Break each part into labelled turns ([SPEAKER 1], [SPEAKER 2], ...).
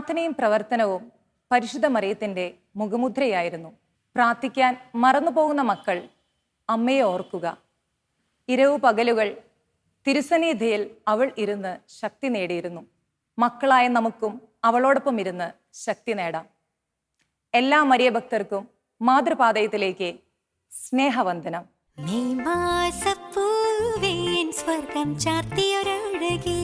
[SPEAKER 1] പ്രാർത്ഥനയും പ്രവർത്തനവും പരിശുദ്ധ മറിയത്തിൻ്റെ മുഖമുദ്രയായിരുന്നു. പ്രാർത്ഥിക്കാൻ മറന്നുപോകുന്ന മക്കൾ അമ്മയെ ഓർക്കുക. ഇരവു പകലുകൾ തിരുസന്നിധിയിൽ അവൾ ഇരുന്ന് ശക്തി നേടിയിരുന്നു. മക്കളായ നമുക്കും അവളോടൊപ്പം ഇരുന്ന് ശക്തി നേടാം. എല്ലാ മരിയ ഭക്തർക്കും മാതൃപാതയത്തിലേക്ക് സ്നേഹവന്ദനം.
[SPEAKER 2] സ്വർഗം ചാർത്തിയൊരഴകേ,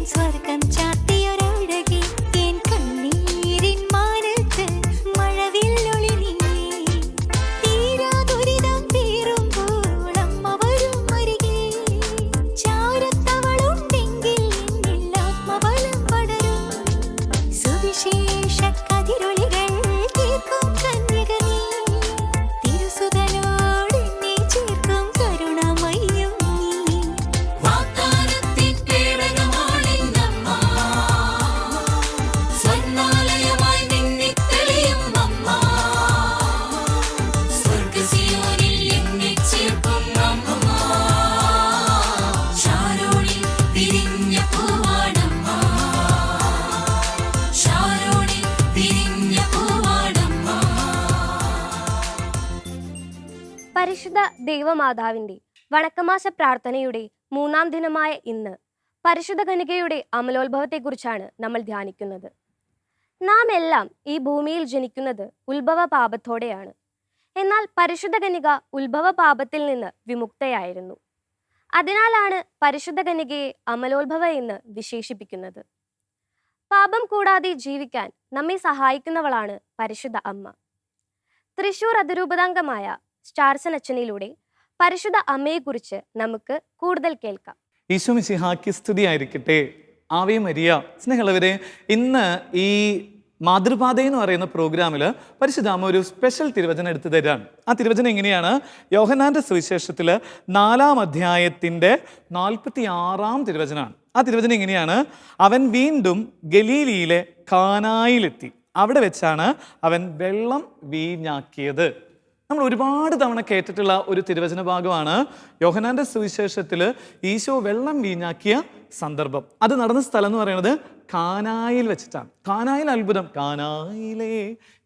[SPEAKER 2] സ്വർഗം ചാർത്തിയൊരഴകേ, എൻ കണ്ണീരിൻ മാനത്ത് മഴവില്ലൊളി നീ, തീരാ ദുരിതം തീരുമ്പോൾ അമ്മ വരും അരികെ, ചാരത്തവളുണ്ടെങ്കിൽ എന്നിൽ ആത്മബലം പടരും, സുവിശേഷ കതിരൊളികൾ തീർക്കും കന്യക നീ, തിരുസുതനോട് എന്നെ ചേർക്കും കരുണമയ്യും നീ. വാഗ്ദാനത്തിൻ പേടകമാണിന്നമ്മ, സ്വർണ്ണാലയമായി മിന്നിത്തെളിയും അമ്മ, സ്വർഗ്ഗസിയോനിൽ എന്നെ ചേർക്കും അമ്മ, ശാരോണിൽ വിരിഞ്ഞ പൂവാണമ്മ, ശാരോണിൽ വിരിഞ്ഞ പൂവാണമ്മ.
[SPEAKER 3] പരിശുദ്ധ ദൈവമാതാവിന്റെ വണക്കമാസ പ്രാർത്ഥനയുടെ 3-ാം ദിനമായ ഇന്ന് പരിശുദ്ധ കന്യകയുടെ അമലോത്ഭവത്തെക്കുറിച്ചാണ് നമ്മൾ ധ്യാനിക്കുന്നത്. നാം എല്ലാം ഈ ഭൂമിയിൽ ജനിക്കുന്നത് ഉത്ഭവ പാപത്തോടെയാണ്. എന്നാൽ പരിശുദ്ധ കന്യക ഉത്ഭവ പാപത്തിൽ നിന്ന് വിമുക്തയായിരുന്നു. അതിനാലാണ് പരിശുദ്ധ കന്യകയെ അമലോത്ഭവ എന്ന് വിശേഷിപ്പിക്കുന്നത്. പാപം കൂടാതെ ജീവിക്കാൻ നമ്മെ സഹായിക്കുന്നവളാണ് പരിശുദ്ധ അമ്മ. തൃശൂർ അതിരൂപതാംഗമായ സ്റ്റാർസൻ അച്ഛനിലൂടെ പരിശുദ്ധ അമ്മയെക്കുറിച്ച് നമുക്ക് കൂടുതൽ കേൾക്കാം.
[SPEAKER 4] ഈശോ മിശിഹായ്ക്ക് സ്തുതിയായിരിക്കട്ടെ. Ave Maria. സ്നേഹമുള്ളവരെ, ഇന്ന് ഈ മാതൃപാത എന്ന് പറയുന്ന പ്രോഗ്രാമിൽ പരിശുദ്ധ അമ്മ ഒരു സ്പെഷ്യൽ തിരുവചനം എടുത്തു തരാണ്. ആ തിരുവചനം എങ്ങനെയാണ്? യോഹന്നാന്റെ സുവിശേഷത്തിൽ 4-ാം അധ്യായത്തിൻ്റെ 46-ാം തിരുവചനമാണ്. ആ തിരുവചനം എങ്ങനെയാണ്? അവൻ വീണ്ടും ഗലീലിയിലെ കാനായിലെത്തി, അവിടെ വെച്ചാണ് അവൻ വെള്ളം വീഞ്ഞാക്കിയത്. നമ്മൾ ഒരുപാട് തവണ കേട്ടിട്ടുള്ള ഒരു തിരുവചന ഭാഗമാണ്. യോഹന്നാന്റെ സുവിശേഷത്തിൽ ഈശോ വെള്ളം വീഞ്ഞാക്കിയ സന്ദർഭം, അത് നടന്ന സ്ഥലം എന്ന് പറയുന്നത് കാനായിൽ വെച്ചിട്ടാണ്. കാനായിൽ അത്ഭുതം. കാനായിലെ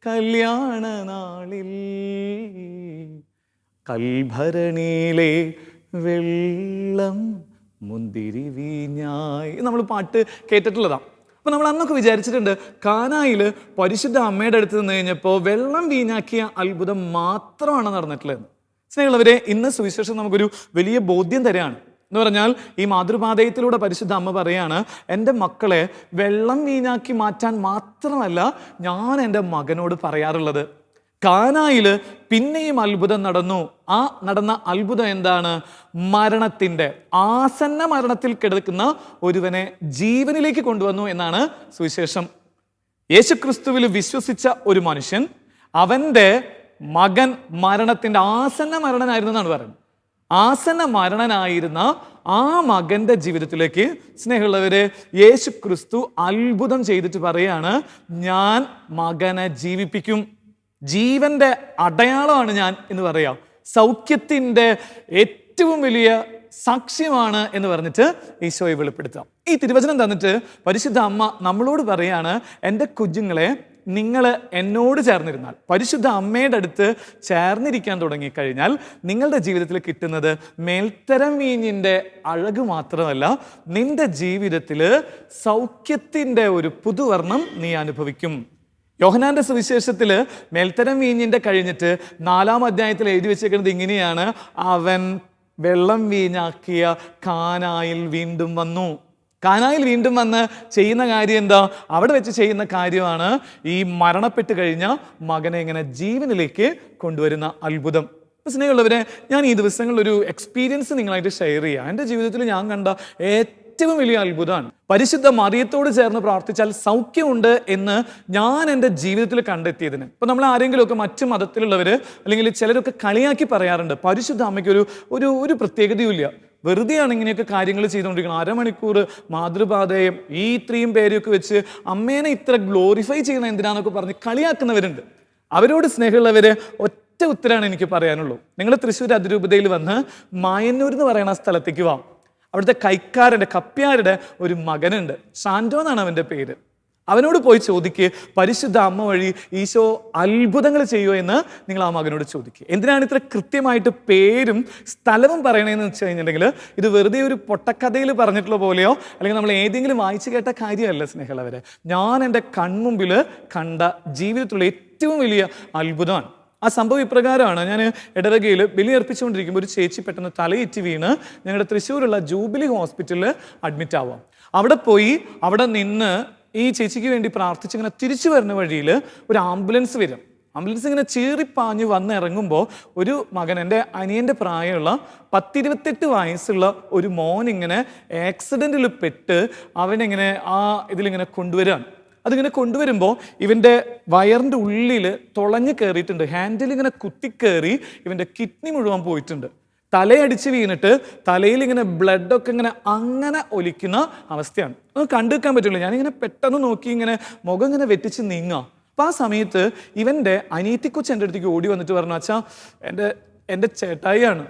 [SPEAKER 4] കല്യാണ നാളിൽ കൽഭരണിയിലെ വെള്ളം മുന്തിരി വീഞ്ഞായി, നമ്മൾ പാട്ട് കേട്ടിട്ടുള്ളതാണ്. അപ്പോൾ നമ്മൾ അന്നൊക്കെ വിചാരിച്ചിട്ടുണ്ട് കാനായിൽ പരിശുദ്ധ അമ്മയുടെ അടുത്ത് നിന്ന് കഴിഞ്ഞപ്പോൾ വെള്ളം വീഞ്ഞാക്കിയ അത്ഭുതം മാത്രമാണ് നടന്നിട്ടുള്ളത്. സ്നേഹമുള്ളവരെ, ഇന്ന് സുവിശേഷം നമുക്കൊരു വലിയ ബോധ്യം തരാണ്. എന്ന് പറഞ്ഞാൽ ഈ മാതൃപാതയത്തിലൂടെ പരിശുദ്ധ അമ്മ പറയാണ്, എൻ്റെ മക്കളെ വെള്ളം വീഞ്ഞാക്കി മാറ്റാൻ മാത്രമല്ല ഞാൻ എൻ്റെ മകനോട് പറയാറുള്ളത്. കാനായിൽ പിന്നെയും അത്ഭുതം നടന്നു. ആ നടന്ന അത്ഭുതം എന്താണ്? മരണത്തിൻ്റെ, ആസന്ന മരണത്തിൽ കിടക്കുന്ന ഒരുവനെ ജീവനിലേക്ക് കൊണ്ടുവന്നു എന്നാണ് സുവിശേഷം. യേശുക്രിസ്തുവിൽ വിശ്വസിച്ച ഒരു മനുഷ്യൻ, അവൻ്റെ മകൻ മരണത്തിൻ്റെ ആസന്ന മരണനായിരുന്നു എന്നാണ് പറയുന്നത്. ആസന്ന മരണനായിരുന്ന ആ മകൻ്റെ ജീവിതത്തിലേക്ക് സ്നേഹമുള്ളവരെ യേശുക്രിസ്തു അത്ഭുതം ചെയ്തിട്ട് പറയാണ്, ഞാൻ മകനെ ജീവിപ്പിക്കും, ജീവന്റെ അടയാളമാണ് ഞാൻ എന്ന് പറയാം, സൗഖ്യത്തിൻ്റെ ഏറ്റവും വലിയ സാക്ഷ്യമാണ് എന്ന് പറഞ്ഞിട്ട് ഈശോയെ വെളിപ്പെടുത്താം. ഈ തിരുവചനം തന്നിട്ട് പരിശുദ്ധ അമ്മ നമ്മളോട് പറയാണ്, എൻ്റെ കുഞ്ഞുങ്ങളെ, നിങ്ങൾ എന്നോട് ചേർന്നിരുന്നാൽ, പരിശുദ്ധ അമ്മയുടെ അടുത്ത് ചേർന്നിരിക്കാൻ തുടങ്ങിക്കഴിഞ്ഞാൽ നിങ്ങളുടെ ജീവിതത്തിൽ കിട്ടുന്നത് മേൽത്തരം വീഞ്ഞിൻ്റെ അഴക് മാത്രമല്ല, നിന്റെ ജീവിതത്തിൽ സൗഖ്യത്തിൻ്റെ ഒരു പുതുവർണ്ണം നീ അനുഭവിക്കും. യോഹന്നാന്റെ സുവിശേഷത്തിൽ മേൽത്തരം വീഞ്ഞിൻ്റെ കഴിഞ്ഞിട്ട് 4-ാം അധ്യായത്തിൽ എഴുതി വെച്ചേക്കുന്നത് ഇങ്ങനെയാണ്, അവൻ വെള്ളം വീഞ്ഞാക്കിയ കാനായിൽ വീണ്ടും വന്നു. കാനായിൽ വീണ്ടും വന്ന് ചെയ്യുന്ന കാര്യം എന്താ? അവിടെ വെച്ച് ചെയ്യുന്ന കാര്യമാണ് ഈ മരണപ്പെട്ട് കഴിഞ്ഞ മകനെ ഇങ്ങനെ ജീവനിലേക്ക് കൊണ്ടുവരുന്ന അത്ഭുതം. സ്നേഹമുള്ളവരെ, ഞാൻ ഈ ദിവസങ്ങളിൽ ഒരു എക്സ്പീരിയൻസ് നിങ്ങളായിട്ട് ഷെയർ ചെയ്യാം. എൻ്റെ ജീവിതത്തിൽ ഞാൻ കണ്ട ഏറ്റവും വലിയ അത്ഭുതമാണ്. പരിശുദ്ധ മറിയത്തോട് ചേർന്ന് പ്രാർത്ഥിച്ചാൽ സൗഖ്യമുണ്ട് എന്ന് ഞാൻ എൻ്റെ ജീവിതത്തിൽ കണ്ടെത്തിയതിന്. ഇപ്പം നമ്മൾ ആരെങ്കിലുമൊക്കെ മറ്റു മതത്തിലുള്ളവർ അല്ലെങ്കിൽ ചിലരൊക്കെ കളിയാക്കി പറയാറുണ്ട്, പരിശുദ്ധ അമ്മയ്ക്ക് ഒരു പ്രത്യേകതയും ഇല്ല, വെറുതെയാണ് ഇങ്ങനെയൊക്കെ കാര്യങ്ങൾ ചെയ്തുകൊണ്ടിരിക്കുന്നത്. 1/2 മണിക്കൂർ മാതൃപാതയും ഈ ഇത്രയും പേരെയൊക്കെ വെച്ച് അമ്മേനെ ഇത്ര ഗ്ലോറിഫൈ ചെയ്യുന്ന എന്തിനാന്നൊക്കെ പറഞ്ഞ് കളിയാക്കുന്നവരുണ്ട്. അവരോട് സ്നേഹമുള്ളവർ ഒറ്റ ഒരൊറ്റ ഉത്തരമാണ് എനിക്ക് പറയാനുള്ളൂ. നിങ്ങൾ തൃശ്ശൂർ അതിരൂപതയിൽ വന്ന് മായന്നൂർ എന്ന് പറയുന്ന സ്ഥലത്തേക്ക് വാ. അവിടുത്തെ കപ്പ്യാരുടെ ഒരു മകനുണ്ട്, ഷാൻഡോ എന്നാണ് അവൻ്റെ പേര്. അവനോട് പോയി ചോദിക്കുക, പരിശുദ്ധ അമ്മ വഴി ഈശോ അത്ഭുതങ്ങൾ ചെയ്യുമോ എന്ന് നിങ്ങൾ ആ മകനോട് ചോദിക്കുക. എന്തിനാണ് ഇത്ര കൃത്യമായിട്ട് പേരും സ്ഥലവും പറയണതെന്ന് വെച്ച് കഴിഞ്ഞിട്ടുണ്ടെങ്കിൽ ഇത് വെറുതെ ഒരു പൊട്ടക്കഥയിൽ പറഞ്ഞിട്ടുള്ള പോലെയോ അല്ലെങ്കിൽ നമ്മൾ ഏതെങ്കിലും വായിച്ചു കേട്ട കാര്യമല്ല സ്നേഹമുള്ളവരെ. ഞാൻ എൻ്റെ കൺമുമ്പിൽ കണ്ട ജീവിതത്തിലുള്ള ഏറ്റവും വലിയ അത്ഭുതമാണ്. ആ സംഭവം ഇപ്രകാരമാണ്. ഞാൻ ഇടവകയിൽ ബലി അർപ്പിച്ചുകൊണ്ടിരിക്കുമ്പോൾ ഒരു ചേച്ചി പെട്ടെന്ന് തലയിറ്റി വീണ് ഞങ്ങളുടെ തൃശ്ശൂരുള്ള ജൂബിലി ഹോസ്പിറ്റലിൽ അഡ്മിറ്റ് ആവാം. അവിടെ നിന്ന് ഈ ചേച്ചിക്ക് വേണ്ടി പ്രാർത്ഥിച്ചിങ്ങനെ തിരിച്ചു വരുന്ന വഴിയിൽ ഒരു ആംബുലൻസ് വരും. ആംബുലൻസ് ഇങ്ങനെ ചീറിപ്പാഞ്ഞ് വന്ന് ഇറങ്ങുമ്പോൾ ഒരു മകൻ, എൻ്റെ അനിയൻ്റെ പ്രായമുള്ള 10-28 വയസ്സുള്ള ഒരു മോൻ ഇങ്ങനെ ആക്സിഡൻറ്റിൽ പെട്ട് അവനിങ്ങനെ ആ ഇതിലിങ്ങനെ കൊണ്ടുവരാൻ. അതിങ്ങനെ കൊണ്ടുവരുമ്പോൾ ഇവൻ്റെ വയറിൻ്റെ ഉള്ളിൽ തുളഞ്ഞ് കയറിയിട്ടുണ്ട്. ഹാൻഡിൽ ഇങ്ങനെ കുത്തിക്കയറി ഇവൻ്റെ കിഡ്നി മുഴുവൻ പോയിട്ടുണ്ട്. തലയടിച്ച് വീണിട്ട് തലയിൽ ഇങ്ങനെ ബ്ലഡൊക്കെ ഇങ്ങനെ അങ്ങനെ ഒലിക്കുന്ന അവസ്ഥയാണ്. അത് കണ്ടു വെക്കാൻ പറ്റില്ല. ഞാനിങ്ങനെ പെട്ടെന്ന് നോക്കി ഇങ്ങനെ മുഖം ഇങ്ങനെ വെട്ടിച്ച് നീങ്ങാം. അപ്പം ആ സമയത്ത് ഇവൻ്റെ അനിയത്തിക്കൊച്ച് എൻ്റെ അടുത്തേക്ക് ഓടി വന്നിട്ട് പറഞ്ഞു, അച്ഛാ എൻ്റെ ചേട്ടായിയാണ്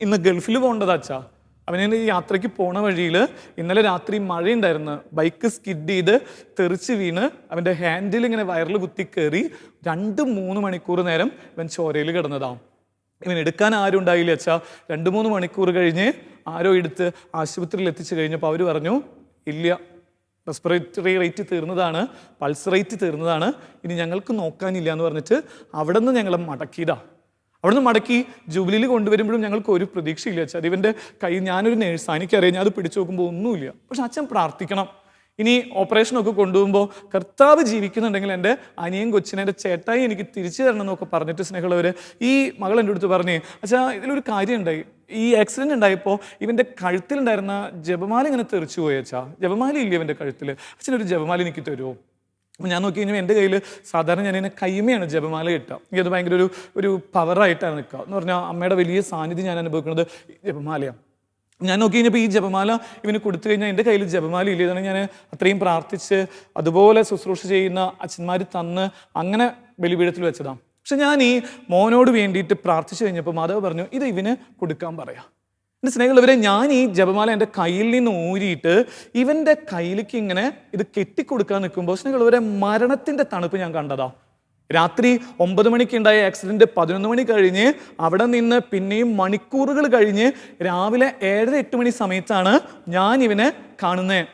[SPEAKER 4] ഇന്ന് ഗൾഫിൽ പോകേണ്ടത് അച്ഛാ. അവന് ഈ യാത്രയ്ക്ക് പോണ വഴിയിൽ ഇന്നലെ രാത്രി മഴയുണ്ടായിരുന്നു. ബൈക്ക് സ്കിഡ് ചെയ്ത് തെറിച്ച് വീണ് അവൻ്റെ ഹാൻഡിൽ ഇങ്ങനെ വയറിൽ കുത്തി കയറി 2-3 മണിക്കൂർ നേരം ഇവൻ ചോരയിൽ കിടന്നതാവും. ഇവൻ എടുക്കാൻ ആരും ഉണ്ടായില്ല അച്ഛാ. 2-3 മണിക്കൂർ കഴിഞ്ഞ് ആരോ എടുത്ത് ആശുപത്രിയിൽ എത്തിച്ചു കഴിഞ്ഞപ്പോൾ അവർ പറഞ്ഞു, ഇല്ല, റെസ്പിറേറ്ററി റേറ്റ് തീർന്നതാണ്, പൾസ് റേറ്റ് തീർന്നതാണ്, ഇനി ഞങ്ങൾക്ക് നോക്കാനില്ല എന്ന് പറഞ്ഞിട്ട് അവിടെ നിന്ന് ഞങ്ങളെ മടക്കിയതാ. അവിടെ നിന്ന് മടക്കി ജൂബിലിയിൽ കൊണ്ടുവരുമ്പോഴും ഞങ്ങൾക്ക് ഒരു പ്രതീക്ഷയില്ല അച്ഛാ. ഇവൻ്റെ കൈ, ഞാനൊരു നേഴ്സാണ്, എനിക്കറിയാം, ഞാൻ അത് പിടിച്ചു നോക്കുമ്പോൾ ഒന്നുമില്ല. പക്ഷെ അച്ഛൻ പ്രാർത്ഥിക്കണം, ഇനി ഓപ്പറേഷനൊക്കെ കൊണ്ടുപോകുമ്പോൾ കർത്താവ് ജീവിക്കുന്നുണ്ടെങ്കിൽ എൻ്റെ അനിയൻ കൊച്ചിനെ, എൻ്റെ ചേട്ടായി എനിക്ക് തിരിച്ചു തരണം എന്നൊക്കെ പറഞ്ഞിട്ട് സ്നേഹമുള്ളവർ ഈ മകൾ എൻ്റെ അടുത്ത് പറഞ്ഞേ, അച്ഛാ ഇതിലൊരു കാര്യം ഉണ്ടായി. ഈ ആക്സിഡൻറ്റ് ഉണ്ടായപ്പോൾ ഇവൻ്റെ കഴുത്തിലുണ്ടായിരുന്ന ജപമാല ഇങ്ങനെ തെറിച്ചു പോയി അച്ഛാ. ജപമാല ഇല്ല ഇവൻ്റെ കഴുത്തിൽ, അച്ഛനൊരു ജപമാല എനിക്ക് തരുമോ? അപ്പം ഞാൻ നോക്കി കഴിഞ്ഞാൽ എൻ്റെ കയ്യിൽ സാധാരണ ഞാനിങ്ങനെ കൈമയാണ് ജപമാല കിട്ടുക. എനിക്കത് ഭയങ്കര ഒരു പവറായിട്ടാണ് നിൽക്കുക. എന്ന് പറഞ്ഞാൽ അമ്മയുടെ വലിയ സാന്നിധ്യം ഞാൻ അനുഭവിക്കുന്നത് ജപമാലയാണ്. ഞാൻ നോക്കി കഴിഞ്ഞപ്പോൾ ഈ ജപമാല ഇവന് കൊടുത്തു കഴിഞ്ഞാൽ എൻ്റെ കയ്യിൽ ജപമാല ഇല്ല. ഇതാണ് ഞാൻ അത്രയും പ്രാർത്ഥിച്ച് അതുപോലെ ശുശ്രൂഷ ചെയ്യുന്ന അച്ഛന്മാർ തന്ന് അങ്ങനെ ബലിപീഠത്തിൽ വെച്ചതാണ്. പക്ഷെ ഞാൻ ഈ മോനോട് വേണ്ടിയിട്ട് പ്രാർത്ഥിച്ചു കഴിഞ്ഞപ്പോൾ മാധവ് പറഞ്ഞു, ഇത് ഇവന് കൊടുക്കാൻ പറയാം. എൻ്റെ സ്നേഹമുള്ളവരെ, ഞാൻ ഈ ജപമാല എൻ്റെ കയ്യിൽ നിന്ന് ഊരിയിട്ട് ഇവൻ്റെ കയ്യിലേക്ക് ഇങ്ങനെ ഇത് കെട്ടിക്കൊടുക്കാൻ നിൽക്കുമ്പോൾ സ്നേഹമുള്ളവരെ മരണത്തിൻ്റെ തണുപ്പ് ഞാൻ കണ്ടതാ. രാത്രി 9 മണിക്ക് ഉണ്ടായ ആക്സിഡൻറ്റ് 11 മണി കഴിഞ്ഞ് അവിടെ നിന്ന് പിന്നെയും മണിക്കൂറുകൾ കഴിഞ്ഞ് രാവിലെ 7-8 മണി സമയത്താണ് ഞാൻ ഇവനെ കാണുന്നത്.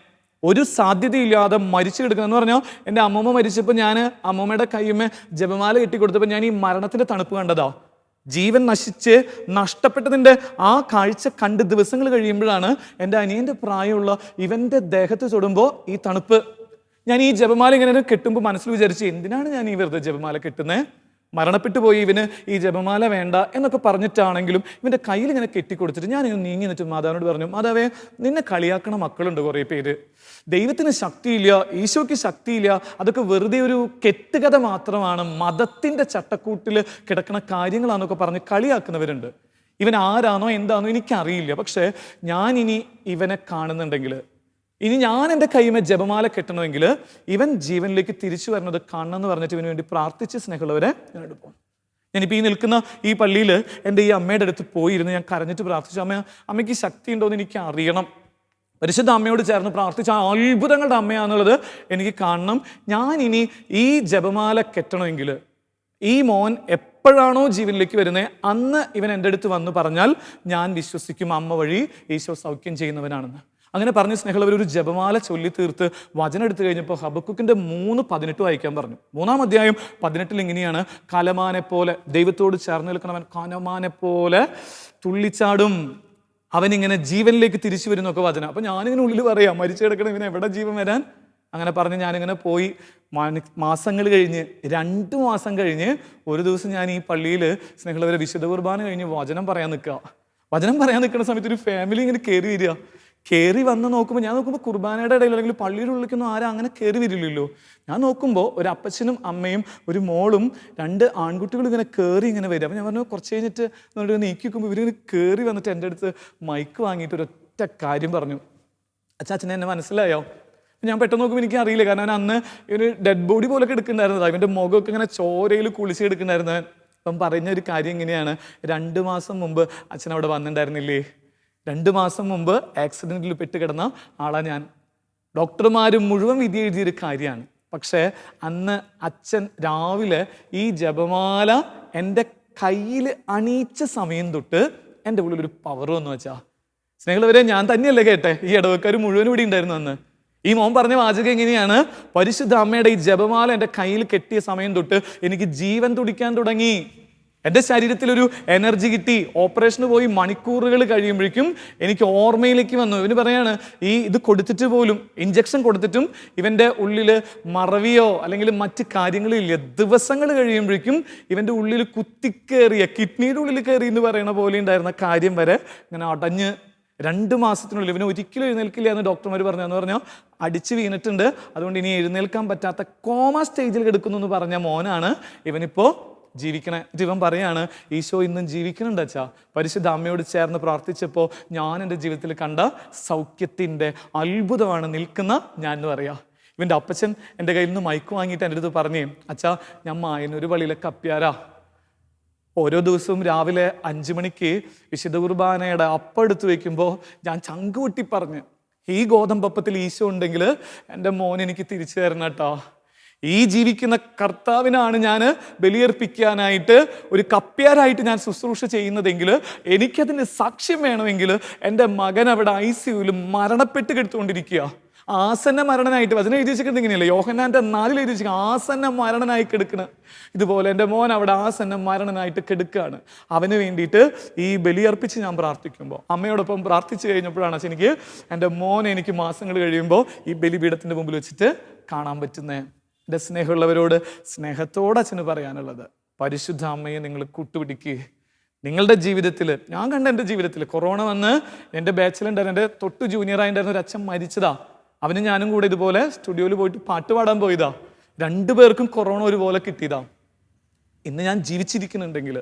[SPEAKER 4] ഒരു സാധ്യതയില്ലാതെ മരിച്ചു കിടക്കുന്നതെന്ന് പറഞ്ഞാൽ എൻ്റെ അമ്മൂമ്മ മരിച്ചപ്പോൾ ഞാൻ അമ്മൂമ്മയുടെ കയ്യുമ്മ ജപമാല കെട്ടിക്കൊടുത്തപ്പോൾ ഞാൻ ഈ മരണത്തിൻ്റെ തണുപ്പ് കണ്ടതാ. ജീവൻ നശിച്ച് നഷ്ടപ്പെട്ടതിൻ്റെ ആ കാഴ്ച കണ്ട് ദിവസങ്ങൾ കഴിയുമ്പോഴാണ് എൻ്റെ അനിയൻ്റെ പ്രായമുള്ള ഇവൻ്റെ ദേഹത്ത് തൊടുമ്പോൾ ഈ തണുപ്പ്. ഞാൻ ഈ ജപമാല ഇങ്ങനെ കെട്ടുമ്പോൾ മനസ്സിൽ വിചാരിച്ച്, എന്തിനാണ് ഞാൻ ഈ വെറുതെ ജപമാല കെട്ടുന്നത്? മരണപ്പെട്ടു പോയി ഇവന് ഈ ജപമാല വേണ്ട എന്നൊക്കെ പറഞ്ഞിട്ടാണെങ്കിലും ഇവൻ്റെ കയ്യിൽ ഇങ്ങനെ കെട്ടിക്കൊടുത്തിട്ട് ഞാനിങ്ങനെ നീങ്ങി നിന്നിട്ട് മാതാവിനോട് പറഞ്ഞു, മാതാവേ, നിന്നെ കളിയാക്കണ മക്കളുണ്ട് കുറേ പേര്. ദൈവത്തിന് ശക്തിയില്ല, ഈശോയ്ക്ക് ശക്തിയില്ല, അതൊക്കെ വെറുതെ ഒരു കെട്ടുകഥ മാത്രമാണ്, മതത്തിൻ്റെ ചട്ടക്കൂട്ടിൽ കിടക്കുന്ന കാര്യങ്ങളാണെന്നൊക്കെ പറഞ്ഞ് കളിയാക്കുന്നവരുണ്ട്. ഇവൻ ആരാണോ എന്താണോ എനിക്കറിയില്ല. പക്ഷേ ഞാനിനി ഇവനെ കാണുന്നുണ്ടെങ്കിൽ, ഇനി ഞാൻ എൻ്റെ കൈമേ ജപമാല കെട്ടണമെങ്കിൽ ഇവൻ ജീവനിലേക്ക് തിരിച്ചു വരുന്നത് കാണണമെന്ന് പറഞ്ഞിട്ട് ഇവന് വേണ്ടി പ്രാർത്ഥിച്ച് സ്നേഹമുള്ളവരെ ഞാനോട് പോകും. ഞാനിപ്പോൾ ഈ നിൽക്കുന്ന ഈ പള്ളിയിൽ എൻ്റെ ഈ അമ്മയുടെ അടുത്ത് പോയിരുന്ന് ഞാൻ കരഞ്ഞിട്ട് പ്രാർത്ഥിച്ചു, അമ്മയ്ക്ക് ശക്തി ഉണ്ടോയെന്ന് എനിക്ക് അറിയണം. പരിശുദ്ധ അമ്മയോട് ചേർന്ന് പ്രാർത്ഥിച്ച ആ അത്ഭുതങ്ങളുടെ അമ്മയാണെന്നുള്ളത് എനിക്ക് കാണണം. ഞാൻ ഇനി ഈ ജപമാല കെട്ടണമെങ്കിൽ ഈ മോൻ എപ്പോഴാണോ ജീവനിലേക്ക് വരുന്നത് അന്ന് ഇവൻ എൻ്റെ അടുത്ത് വന്ന് പറഞ്ഞാൽ ഞാൻ വിശ്വസിക്കും അമ്മ വഴി ഈശോ സൗഖ്യം ചെയ്യുന്നവനാണെന്ന്. അങ്ങനെ പറഞ്ഞ് സ്നേഹമുള്ളവർ ഒരു ജപമാല ചൊല്ലി തീർത്ത് വചനം എടുത്തു കഴിഞ്ഞപ്പോൾ ഹബക്കുക്കിൻ്റെ 3:18 വായിക്കാൻ പറഞ്ഞു. 3-ാം അധ്യായം 18 ഇങ്ങനെയാണ്, കലമാനെ പോലെ ദൈവത്തോട് ചേർന്ന് നിൽക്കണവൻ കലമാനെ പോലെ തുള്ളിച്ചാടും, അവനിങ്ങനെ ജീവനിലേക്ക് തിരിച്ചു വരുന്നൊക്കെ വചനം. അപ്പം ഞാനിങ്ങനെ ഉള്ളിൽ പറയാം, മരിച്ചു കിടക്കണം, ഇവന് എവിടെ ജീവൻ വരാൻ? അങ്ങനെ പറഞ്ഞ് ഞാനിങ്ങനെ പോയി. മാസങ്ങൾ കഴിഞ്ഞ് 2 മാസം കഴിഞ്ഞ് ഒരു ദിവസം ഞാൻ ഈ പള്ളിയിൽ സ്നേഹമുള്ളവരെ വിശുദ്ധ കുർബാന കഴിഞ്ഞ് വചനം പറയാൻ നിൽക്കുക. വചനം പറയാൻ നിൽക്കുന്ന സമയത്ത് ഒരു ഫാമിലി ഇങ്ങനെ കയറി വന്ന് നോക്കുമ്പോൾ ഞാൻ നോക്കുമ്പോൾ കുർബാനയുടെ ഇടയിൽ അല്ലെങ്കിൽ പള്ളിയുടെ ഉള്ളിലേക്കൊന്നും ആരും അങ്ങനെ കയറി വരില്ലല്ലോ. ഞാൻ നോക്കുമ്പോൾ ഒരു അപ്പച്ചനും അമ്മയും ഒരു മോളും 2 ആൺകുട്ടികളും ഇങ്ങനെ കയറി ഇങ്ങനെ വരും. അപ്പം ഞാൻ പറഞ്ഞു, കുറച്ച് കഴിഞ്ഞിട്ട് എന്നിട്ട് നീക്കി വെക്കുമ്പോൾ ഇവരിങ്ങനെ കയറി വന്നിട്ട് എൻ്റെ അടുത്ത് മൈക്ക് വാങ്ങിയിട്ട് ഒരൊറ്റ കാര്യം പറഞ്ഞു, അച്ഛനെ എന്നെ മനസ്സിലായോ? ഞാൻ പെട്ടെന്ന് നോക്കുമ്പോൾ എനിക്ക് അറിയില്ല, കാരണം അവൻ അന്ന് ഒരു ഡെഡ് ബോഡി പോലൊക്കെ എടുക്കുന്നുണ്ടായിരുന്നത്. അവൻ്റെ മുഖമൊക്കെ ഇങ്ങനെ ചോരയിൽ കുളിച്ച് എടുക്കുന്നുണ്ടായിരുന്നത്. അപ്പം പറഞ്ഞ ഒരു കാര്യം ഇങ്ങനെയാണ്, 2 മാസം മുമ്പ് അച്ഛൻ അവിടെ വന്നിട്ടുണ്ടായിരുന്നില്ലേ? 2 മാസം മുമ്പ് ആക്സിഡൻറ്റിൽ പെട്ട് കിടന്ന ആളാണ് ഞാൻ. ഡോക്ടർമാർ മുഴുവൻ വിധി എഴുതിയൊരു കാര്യമാണ്. പക്ഷേ അന്ന് അച്ഛൻ രാവിലെ ഈ ജപമാല എൻ്റെ കയ്യിൽ അണിയിച്ച സമയം തൊട്ട് എൻ്റെ ഉള്ളിലൊരു പവർ വന്നു വെച്ചാ. സ്നേഹിതരെ, ഞാൻ തന്നെയല്ലേ കേട്ടെ, ഈ ഇടവക്കാർ മുഴുവൻ ഇവിടെ ഉണ്ടായിരുന്നു അന്ന്. ഈ മോൻ പറഞ്ഞ വാചകം എങ്ങനെയാണ്? പരിശുദ്ധ അമ്മയുടെ ഈ ജപമാല എൻ്റെ കയ്യിൽ കെട്ടിയ സമയം തൊട്ട് എനിക്ക് ജീവൻ തുടിക്കാൻ തുടങ്ങി. എൻ്റെ ശരീരത്തിലൊരു എനർജി കിട്ടി. ഓപ്പറേഷന് പോയി മണിക്കൂറുകൾ കഴിയുമ്പോഴേക്കും എനിക്ക് ഓർമ്മയിലേക്ക് വന്നു. ഇവന് പറയാണ്, ഇത് കൊടുത്തിട്ട് പോലും, ഇഞ്ചക്ഷൻ കൊടുത്തിട്ടും ഇവൻ്റെ ഉള്ളിൽ മറവിയോ അല്ലെങ്കിൽ മറ്റ് കാര്യങ്ങളോ ഇല്ല. ദിവസങ്ങൾ കഴിയുമ്പോഴേക്കും ഇവൻ്റെ ഉള്ളിൽ കുത്തിക്കേറിയ, കിഡ്നിയുടെ ഉള്ളിൽ കയറി എന്ന് പറയുന്ന പോലെ ഉണ്ടായിരുന്ന കാര്യം വരെ ഇങ്ങനെ അടഞ്ഞ് 2 മാസത്തിനുള്ളിൽ ഇവന് ഒരിക്കലും എഴുന്നേൽക്കില്ല എന്ന് ഡോക്ടർമാർ പറഞ്ഞെന്ന് പറഞ്ഞാൽ അടിച്ച് വീണിട്ടുണ്ട്. അതുകൊണ്ട് ഇനി എഴുന്നേൽക്കാൻ പറ്റാത്ത കോമ സ്റ്റേജിൽ കിടക്കുന്നു എന്ന് പറഞ്ഞ മോനാണ് ഇവനിപ്പോൾ ജീവിക്കണേ. ഇവൻ പറയാണ്, ഈശോ ഇന്നും ജീവിക്കുന്നുണ്ട് അച്ഛാ. പരിശുദ്ധ അമ്മയോട് ചേർന്ന് പ്രാർത്ഥിച്ചപ്പോൾ ഞാൻ എൻ്റെ ജീവിതത്തിൽ കണ്ട സൗഖ്യത്തിൻ്റെ അത്ഭുതമാണ് നിൽക്കുന്ന ഞാൻ എന്ന് പറയാം. ഇവൻ്റെ അപ്പച്ചൻ എൻ്റെ കയ്യിൽ നിന്ന് മൈക്ക് വാങ്ങിയിട്ട് എൻ്റെ അടുത്ത് പറഞ്ഞേ, അച്ഛാ ഞാൻ മായനൊരു പള്ളിയിലെ കപ്പ്യാരാ. ഓരോ ദിവസവും രാവിലെ 5 മണിക്ക് വിശുദ്ധ കുർബാനയുടെ അപ്പം എടുത്ത് വയ്ക്കുമ്പോൾ ഞാൻ ചങ്ക് പൊട്ടി പറഞ്ഞ്, ഈ ഗോതമ്പപ്പത്തിൽ ഈശോ ഉണ്ടെങ്കിൽ എൻ്റെ മോൻ എനിക്ക് തിരിച്ചു തരണം കേട്ടോ. ഈ ജീവിക്കുന്ന കർത്താവിനാണ് ഞാൻ ബലിയർപ്പിക്കാനായിട്ട് ഒരു കപ്പ്യാരായിട്ട് ഞാൻ ശുശ്രൂഷ ചെയ്യുന്നതെങ്കിൽ, എനിക്കതിന് സാക്ഷ്യം വേണമെങ്കിൽ എൻ്റെ മകൻ അവിടെ ICUവിൽ മരണപ്പെട്ട് കിടത്തുകൊണ്ടിരിക്കുക. ആസന്ന മരണനായിട്ട് വചനം എഴുതി വെച്ചിട്ട് ഇങ്ങനെയല്ലേ, യോഹന്നാൻ്റെ 4 എഴുതി വെച്ചിട്ട് ആസന്ന മരണനായി കിടക്കണം. ഇതുപോലെ എൻ്റെ മോൻ അവിടെ ആസന്ന മരണനായിട്ട് കിടക്കുകയാണ്. അവന് വേണ്ടിയിട്ട് ഈ ബലിയർപ്പിച്ച് ഞാൻ പ്രാർത്ഥിക്കുമ്പോൾ, അമ്മയോടൊപ്പം പ്രാർത്ഥിച്ചു കഴിഞ്ഞപ്പോഴാണ് എനിക്ക് എൻ്റെ മോനെ എനിക്ക് മാസങ്ങൾ കഴിയുമ്പോൾ ഈ ബലിപീഠത്തിൻ്റെ മുമ്പിൽ വെച്ചിട്ട് കാണാൻ പറ്റുന്നത്. എൻ്റെ സ്നേഹമുള്ളവരോട് സ്നേഹത്തോടെ അച്ഛന് പറയാനുള്ളത്, പരിശുദ്ധ അമ്മയെ നിങ്ങൾ കൂട്ടുപിടിക്കുക. നിങ്ങളുടെ ജീവിതത്തിൽ, ഞാൻ കണ്ട എൻ്റെ ജീവിതത്തിൽ കൊറോണ വന്ന് എൻ്റെ ബാച്ചിലുണ്ടായിരുന്ന എൻ്റെ തൊട്ട് ജൂനിയറായിട്ടുണ്ടായിരുന്ന ഒരു അച്ഛൻ മരിച്ചതാ. അവന് ഞാനും കൂടെ ഇതുപോലെ സ്റ്റുഡിയോയിൽ പോയിട്ട് പാട്ട് പാടാൻ പോയതാ. 2 പേർക്കും കൊറോണ ഒരുപോലെ കിട്ടിയതാ. ഇന്ന് ഞാൻ ജീവിച്ചിരിക്കുന്നുണ്ടെങ്കിൽ,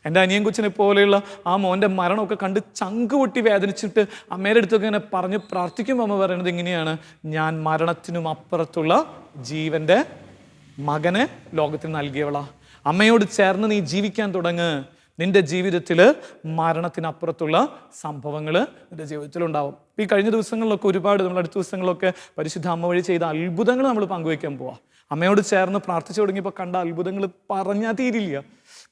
[SPEAKER 4] എൻ്റെ അനിയൻ കൊച്ചിനെ പോലെയുള്ള ആ മോൻ്റെ മരണമൊക്കെ കണ്ട് ചങ്ക് പൊട്ടി വേദനിച്ചിട്ട് അമ്മയുടെ അടുത്തൊക്കെ ഇങ്ങനെ പറഞ്ഞ് പ്രാർത്ഥിക്കുമ്പോൾ അമ്മ പറയുന്നത് ഇങ്ങനെയാണ്, ഞാൻ മരണത്തിനും അപ്പുറത്തുള്ള ജീവൻ്റെ മകനെ ലോകത്തിന് നൽകിയവളാ. അമ്മയോട് ചേർന്ന് നീ ജീവിക്കാൻ തുടങ്ങ്. നിന്റെ ജീവിതത്തിൽ മരണത്തിനപ്പുറത്തുള്ള സംഭവങ്ങൾ നിന്റെ ജീവിതത്തിലുണ്ടാവും. ഈ കഴിഞ്ഞ ദിവസങ്ങളിലൊക്കെ ഒരുപാട്, നമ്മൾ അടുത്ത ദിവസങ്ങളിലൊക്കെ പരിശുദ്ധ അമ്മ വഴി ചെയ്ത അത്ഭുതങ്ങൾ നമ്മൾ പങ്കുവയ്ക്കാൻ പോവാം. അമ്മയോട് ചേർന്ന് പ്രാർത്ഥിച്ചു തുടങ്ങിയപ്പോൾ കണ്ട അത്ഭുതങ്ങൾ പറഞ്ഞാൽ തീരില്ല.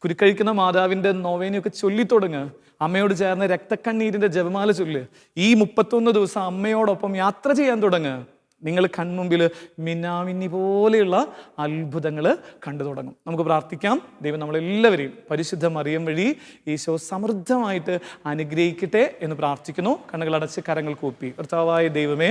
[SPEAKER 4] കുരുക്കഴിക്കുന്ന മാതാവിൻ്റെ നോവേനയൊക്കെ ചൊല്ലിത്തുടങ്ങുക. അമ്മയോട് ചേർന്ന് രക്തക്കണ്ണീരിൻ്റെ ജപമാല ചൊല്ല്. ഈ 31 ദിവസം അമ്മയോടൊപ്പം യാത്ര ചെയ്യാൻ തുടങ്ങുക. നിങ്ങൾ കൺമുമ്പിൽ മിന്നാമിന്നി പോലെയുള്ള അത്ഭുതങ്ങൾ കണ്ടു തുടങ്ങും. നമുക്ക് പ്രാർത്ഥിക്കാം. ദൈവം നമ്മളെല്ലാവരെയും പരിശുദ്ധ മറിയം വഴി ഈശോ സമൃദ്ധമായിട്ട് അനുഗ്രഹിക്കട്ടെ എന്ന് പ്രാർത്ഥിക്കുന്നു. കണ്ണുകളടച്ച് കരങ്ങൾ കൂപ്പി, കർത്താവായ ദൈവമേ,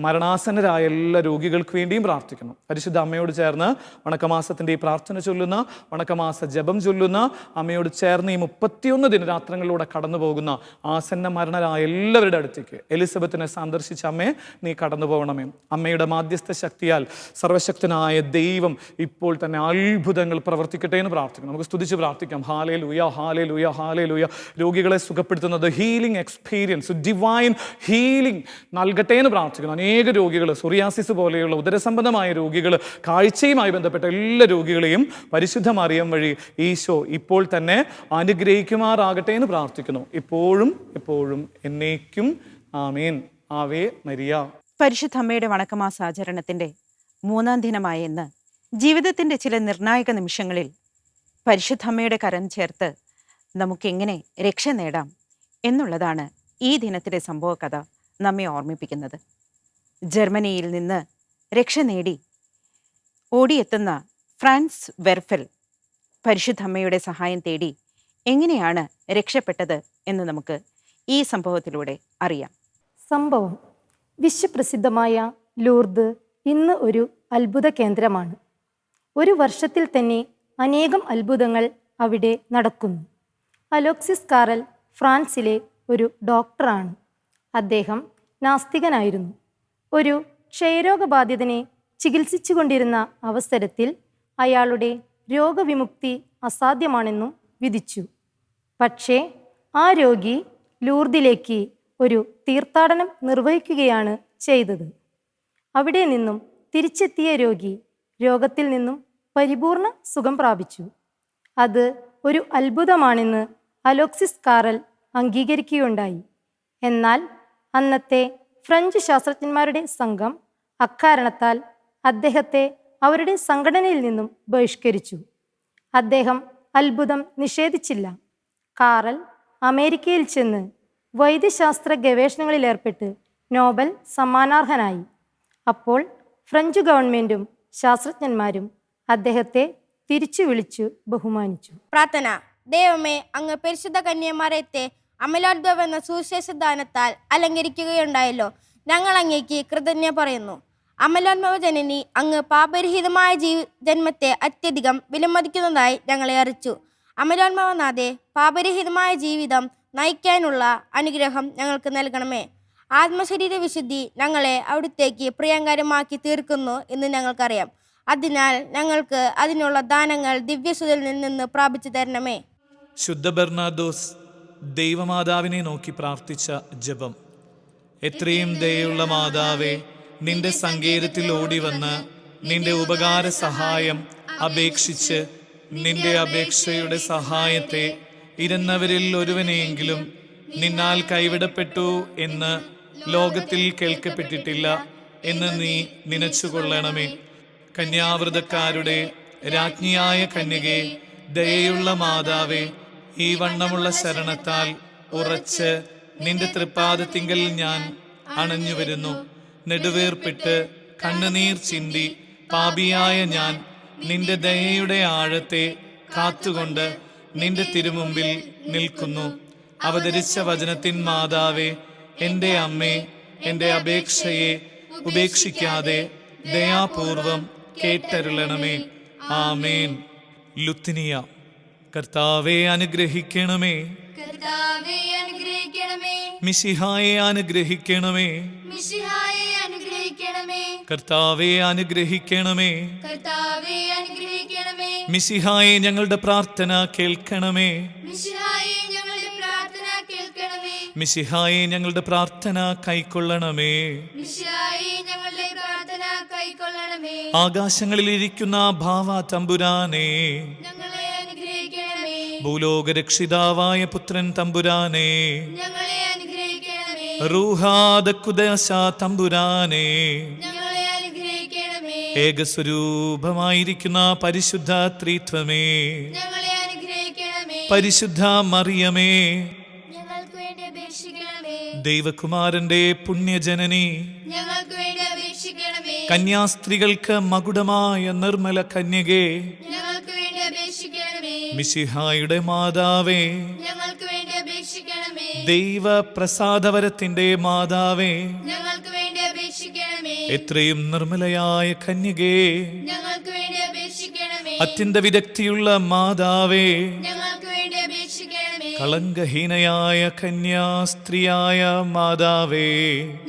[SPEAKER 4] മരണാസന്നരായ എല്ലാ രോഗികൾക്ക് വേണ്ടിയും പ്രാർത്ഥിക്കുന്നു. പരിശുദ്ധ അമ്മയോട് ചേർന്ന് വണക്കമാസത്തിൻ്റെ ഈ പ്രാർത്ഥന ചൊല്ലുന്ന, വണക്കമാസ ജപം ചൊല്ലുന്ന അമ്മയോട് ചേർന്ന് ഈ 31 ദിനരാത്രങ്ങളിലൂടെ കടന്നു പോകുന്ന ആസന്ന മരണരായ എല്ലാവരുടെ അടുത്തേക്ക് എലിസബത്തിനെ സന്ദർശിച്ച അമ്മേ, നീ കടന്നു പോകണമേ. അമ്മയുടെ മാധ്യസ്ഥ ശക്തിയാൽ സർവശക്തനായ ദൈവം ഇപ്പോൾ തന്നെ അത്ഭുതങ്ങൾ പ്രവർത്തിക്കട്ടെ എന്ന് പ്രാർത്ഥിക്കണം. നമുക്ക് സ്തുതിച്ച് പ്രാർത്ഥിക്കാം. Hallelujah, hallelujah, hallelujah. രോഗികളെ സുഖപ്പെടുത്തുന്നത് ഹീലിംഗ് എക്സ്പീരിയൻസ്, ഡിവൈൻ ഹീലിംഗ് നൽകട്ടെ എന്ന് പ്രാർത്ഥിക്കുന്നു. അനേക രോഗികൾ, സോറിയാസിസ് പോലെയുള്ള ഉദരസംബന്ധമായ രോഗികൾ, കാഴ്ചയുമായി ബന്ധപ്പെട്ട എല്ലാ രോഗികളെയും പരിശുദ്ധ മറിയം വഴി ഈശോ ഇപ്പോൾ തന്നെ അനുഗ്രഹിക്കുമാറാകട്ടെ എന്ന് പ്രാർത്ഥിക്കുന്നു. ഇപ്പോഴും എപ്പോഴും എന്നേക്കും ആമേൻ. Ave Maria.
[SPEAKER 5] പരിശുദ്ധ അമ്മയുടെ വണക്കമാസാചരണത്തിൻ്റെ 3-ാം ദിനമായ ഇന്ന് ജീവിതത്തിൻ്റെ ചില നിർണായക നിമിഷങ്ങളിൽ പരിശുദ്ധ അമ്മയുടെ കരം ചേർത്ത് നമുക്കെങ്ങനെ രക്ഷ നേടാം എന്നുള്ളതാണ് ഈ ദിനത്തിലെ സംഭവ കഥ നമ്മെ ഓർമ്മിപ്പിക്കുന്നത്. ജർമ്മനിയിൽ നിന്ന് രക്ഷ നേടി ഓടിയെത്തുന്ന ഫ്രാൻസ് വെർഫെൽ പരിശുദ്ധ അമ്മയുടെ സഹായം തേടി എങ്ങനെയാണ് രക്ഷപ്പെട്ടത് എന്ന് നമുക്ക് ഈ സംഭവത്തിലൂടെ അറിയാം.
[SPEAKER 6] സംഭവം: വിശ്വപ്രസിദ്ധമായ ലൂർദ് ഇന്ന് ഒരു അത്ഭുത കേന്ദ്രമാണ്. ഒരു വർഷത്തിൽ തന്നെ അനേകം അത്ഭുതങ്ങൾ അവിടെ നടക്കുന്നു. അലോക്സിസ് കാറൽ ഫ്രാൻസിലെ ഒരു ഡോക്ടറാണ്. അദ്ദേഹം നാസ്തികനായിരുന്നു. ഒരു ക്ഷയരോഗബാധിതനെ ചികിത്സിച്ചു കൊണ്ടിരുന്ന അവസരത്തിൽ അയാളുടെ രോഗവിമുക്തി അസാധ്യമാണെന്നും വിധിച്ചു. പക്ഷേ ആ രോഗി ലൂർദിലേക്ക് ഒരു തീർത്ഥാടനം നിർവഹിക്കുകയാണ് ചെയ്തത്. അവിടെ നിന്നും തിരിച്ചെത്തിയ രോഗി രോഗത്തിൽ നിന്നും പരിപൂർണ സുഖം പ്രാപിച്ചു. അത് ഒരു അത്ഭുതമാണെന്ന് അലോക്സിസ് കാറൽ അംഗീകരിക്കുകയുണ്ടായി. എന്നാൽ അന്നത്തെ ഫ്രഞ്ച് ശാസ്ത്രജ്ഞന്മാരുടെ സംഘം അക്കാരണത്താൽ അദ്ദേഹത്തെ അവരുടെ സംഘടനയിൽ നിന്നും ബഹിഷ്കരിച്ചു. അദ്ദേഹം അത്ഭുതം നിഷേധിച്ചില്ല. കാറൽ അമേരിക്കയിൽ ചെന്ന് വൈദ്യശാസ്ത്ര ഗവേഷണങ്ങളിലേർപ്പെട്ട് നോബൽ സമ്മാനാർഹനായി. അപ്പോൾ ഫ്രഞ്ച് ഗവൺമെൻറ്റും ശാസ്ത്രജ്ഞന്മാരും അദ്ദേഹത്തെ തിരിച്ചു വിളിച്ചു ബഹുമാനിച്ചു.
[SPEAKER 7] പ്രാർത്ഥന. ദൈവമേ, അങ്ങ് പരിശുദ്ധ കന്യമാരത്തെ അമലോത്ഭവം എന്ന സുവിശേഷദാനത്താൽ അലങ്കരിക്കുകയുണ്ടായല്ലോ. ഞങ്ങൾ അങ്ങേക്ക് കൃതജ്ഞ പറയുന്നു. അമലോത്ഭവ ജനനി, അങ്ങ് പാപരഹിതമായ ജന്മത്തെ അത്യധികം വിലമതിക്കുന്നതായി ഞങ്ങളെ അറിയിച്ചു. അമലോത്ഭവനാഥേ, പാപരഹിതമായ ജീവിതം നയിക്കാനുള്ള അനുഗ്രഹം ഞങ്ങൾക്ക് നൽകണമേ. ആത്മശരീര വിശുദ്ധി ഞങ്ങളെ അവിടുത്തേക്ക് പ്രിയങ്കരമാക്കി തീർക്കുന്നു എന്ന് ഞങ്ങൾക്കറിയാം. അതിനാൽ ഞങ്ങൾക്ക് അതിനുള്ള ദാനങ്ങൾ ദിവ്യസുതൽ നിന്ന് പ്രാപിച്ചു തരണമേ.
[SPEAKER 4] ശുദ്ധ ബെർണാദോസ് ദൈവമാതാവിനെ നോക്കി പ്രാർത്ഥിച്ച ജപം. എത്രയും ദയുള്ള മാതാവേ, നിന്റെ സങ്കേതത്തിൽ ഓടിവന്ന് നിന്റെ ഉപകാര സഹായം അപേക്ഷിച്ച് നിന്റെ അപേക്ഷയുടെ സഹായത്തെ ഇരുന്നവരിൽ ഒരുവനെയെങ്കിലും നിന്നാൽ കൈവിടപ്പെട്ടു എന്ന് ലോകത്തിൽ കേൾക്കപ്പെട്ടിട്ടില്ല എന്ന് നീ നനച്ചുകൊള്ളണമേ. കന്യാവ്രതക്കാരുടെ രാജ്ഞിയായ കന്യകേ, ദയയുള്ള മാതാവേ, ഈ വണ്ണമുള്ള ശരണത്താൽ ഉറച്ച് നിന്റെ തൃപ്പാദത്തിങ്കൽ ഞാൻ അണഞ്ഞു വരുന്നു. നെടുവേർപ്പിട്ട് കണ്ണുനീർ ചിന്തി പാപിയായ ഞാൻ നിന്റെ ദയയുടെ ആഴത്തെ കാത്തുകൊണ്ട് നിന്റെ തിരുമുമ്പിൽ നിൽക്കുന്നു. അവതരിച്ച വചനത്തിൻ മാതാവേ, എൻ്റെ അമ്മേ, എൻ്റെ അപേക്ഷയെ ഉപേക്ഷിക്കാതെ ദയാപൂർവം കേട്ടരുളണമേ. ആമേൻ. ലുത്തിനിയ. കർത്താവെ അനുഗ്രഹിക്കണമേ.
[SPEAKER 2] കർത്താവേ അനുഗ്രഹിക്കണമേ.
[SPEAKER 4] മിശിഹായെ അനുഗ്രഹിക്കണമേ.
[SPEAKER 2] മിശിഹായെ അനുഗ്രഹിക്കണമേ.
[SPEAKER 4] കർത്താവെ അനുഗ്രഹിക്കണമേ.
[SPEAKER 2] കർത്താവേ അനുഗ്രഹിക്കണമേ.
[SPEAKER 4] മിശിഹായെ ഞങ്ങളുടെ പ്രാർത്ഥന കേൾക്കണമേ.
[SPEAKER 2] മിശിഹായെ ഞങ്ങളുടെ പ്രാർത്ഥന കേൾക്കണമേ.
[SPEAKER 4] മിശിഹായെ ഞങ്ങളുടെ പ്രാർത്ഥന കൈക്കൊള്ളണമേ.
[SPEAKER 2] മിശിഹായെ ഞങ്ങളുടെ പ്രാർത്ഥന കൈക്കൊള്ളണമേ.
[SPEAKER 4] ആകാശങ്ങളിലിരിക്കുന്ന ഭാവ തമ്പുരാനെ,
[SPEAKER 2] ഞങ്ങളെ അനുഗ്രഹിക്കണമേ.
[SPEAKER 4] ഭൂലോകരക്ഷിതാവായ പുത്രൻ തമ്പുരാനെ,
[SPEAKER 2] ഞങ്ങളെ അനുഗ്രഹിക്കണമേ.
[SPEAKER 4] റൂഹാദക്കുദശ തമ്പുരാനെ,
[SPEAKER 2] ഞങ്ങളെ അനുഗ്രഹിക്കണമേ.
[SPEAKER 4] ഏകസ്വരൂപമായിരിക്കുന്ന പരിശുദ്ധ ത്രിത്വമേ,
[SPEAKER 2] ഞങ്ങളെ അനുഗ്രഹിക്കണമേ.
[SPEAKER 4] പരിശുദ്ധ മറിയമേ,
[SPEAKER 2] ഞങ്ങൾക്ക് വേണ്ടി അപേക്ഷിക്കണമേ.
[SPEAKER 4] ദൈവകുമാരന്റെ പുണ്യജനനി,
[SPEAKER 2] ഞങ്ങൾക്ക് വേണ്ടി അപേക്ഷിക്കണമേ.
[SPEAKER 4] കന്യാസ്ത്രീകൾക്ക് മകുടമായ നിർമ്മല കന്യകേ,
[SPEAKER 2] ഞങ്ങൾക്ക് വേണ്ടി അപേക്ഷിക്കണമേ.
[SPEAKER 4] മിശിഹായുടെ മാതാവേ,
[SPEAKER 2] ഞങ്ങൾക്ക് വേണ്ടി അപേക്ഷിക്കണമേ.
[SPEAKER 4] ദൈവ പ്രസാദവരത്തിന്റെ മാതാവേ,
[SPEAKER 2] ഞങ്ങൾക്ക് വേണ്ടി അപേക്ഷിക്കണമേ.
[SPEAKER 4] എത്രയും നിർമ്മലയായ കന്യകേ,
[SPEAKER 2] ഞങ്ങൾക്ക് വേണ്ടി അപേക്ഷിക്കണമേ.
[SPEAKER 4] അത്യന്ത വിദഗ്ധിയുള്ള മാതാവേ,
[SPEAKER 2] ഞങ്ങൾക്ക് വേണ്ടി അപേക്ഷിക്കണമേ.
[SPEAKER 4] കളങ്കഹീനയായ കന്യാസ്ത്രീയായ മാതാവേ,